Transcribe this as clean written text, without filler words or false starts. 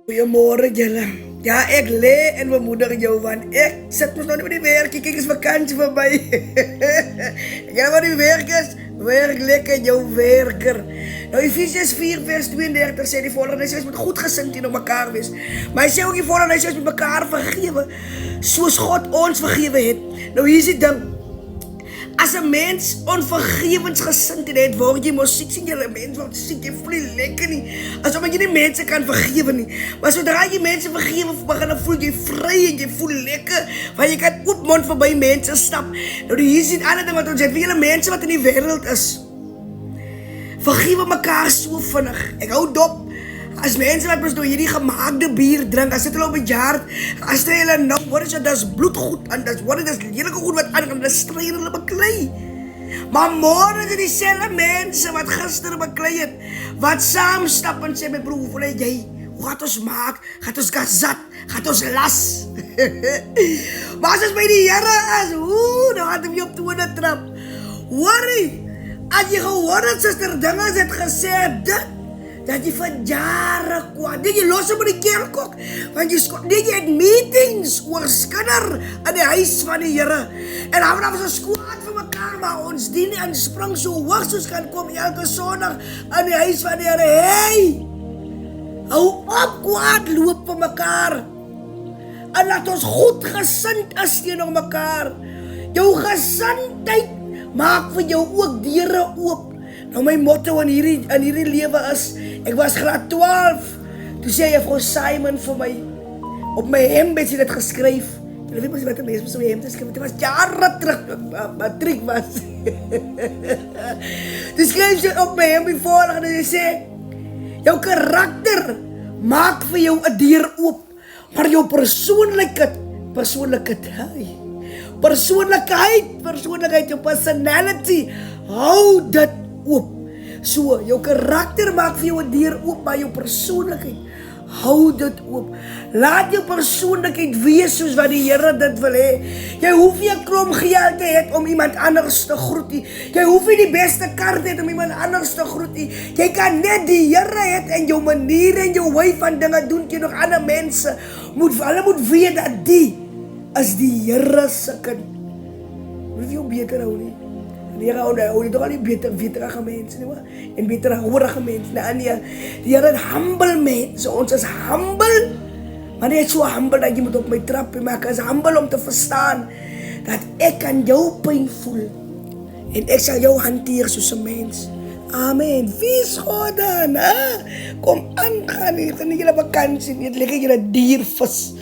Goeiemôre julle. Ja, ek lê en bemoedig jou want ek sit mos nou nie by die werk. Kyk eens vakansie verby. Ek gaan maar die werk is. Werk lekker jou werker. Nou Efesiërs 4 vers 32 sê die volgende: "Hy moet goed gesind teenoor mekaar wees." Maar hy sê ook die volgende: "Hy moet mekaar vergewe soos God ons vergewe het." Nou hier is die ding. As 'n mens onvergewensgesind het, word jy mos siek. Sien julle, mense word siek, jy voel nie lekker nie. Asof jy nie mense kan vergewe nie. Maar sodra jy mense vergewe, begin dan voel jy vry en jy voel lekker, want jy kan oopmond verby mense stap. Nou hier is die ander ding wat ons het, vir julle mense wat in die wêreld is, vergewe mekaar so vinnig. Ek hou dop. As mense wat nou hierdie gemaakte bier drink, as dit hulle op 'n jaar, as hulle nou, wat is dit, dis bloedgoed, en dis wat is lelike goed wat aangaan, dis stry hulle beklei. Maar môre is dit dieselfde mense wat gister beklei het, wat saam stap en sê, my broer, hoe voel jy? Hoe gaat ons maak? Gaat ons gazat? Gaat ons las? Maar as ons by die Here is, dan gaat hy op toe trap. Worry, as jy gehoor het, sister, dinge het gesê, dat jy van jare kwaad, dat jy los op die kerk ook, want jy het meetings oor skinder in die huis van die Here, en dan was ons kwaad vir mekaar, maar ons dien en spring so hoog soos kan kom elke Sondag in die huis van die Here. Hey, hou op kwaad loop vir mekaar, en laat ons goed gesind is teenoor mekaar. Jou gesindheid maak vir jou ook deure oop. Nou my motto in hierdie lewe is, ek was graad 12, toe sê juffrou Simon vir my, op my hemd het sy dit geskryf. Jy weet mos wat 'n mens met so 'n hemd skryf, dit was jare terug, matriek was. Toe skryf sy op my hemd voor, en sy sê, jou karakter maak vir jou 'n deur oop, maar jou persoonlikheid, jou personality, hou dit oop. So, jou karakter maak vir jou 'n deur oop, maar jou persoonlikheid, hou dit oop. Laat jou persoonlikheid wees soos wat die Here dit wil hê. Jy hoef nie 'n klomp geld te hê om iemand anders te groet nie. Jy hoef nie die beste kar te hê om iemand anders te groet nie. Jy kan net die Here hê en jou maniere en jou wy van dinge doen teenoor ander mense. Hulle moet weet dat die is die Here se kind. Moet jy jou beter hou nie. Die Here hou toch al die beterige mense nie, en beter hoorige mense. Nee, die Here het humble mense. Ons is humble, maar nie so humble dat jy moet op my trap maak. Is humble om te verstaan dat ek kan jou pyn voel en ek sal jou hanteer soos 'n mens. Amen. Wie is God dan? Kom aan, gaan nie julle vakansie nie. Het liggen julle diervis.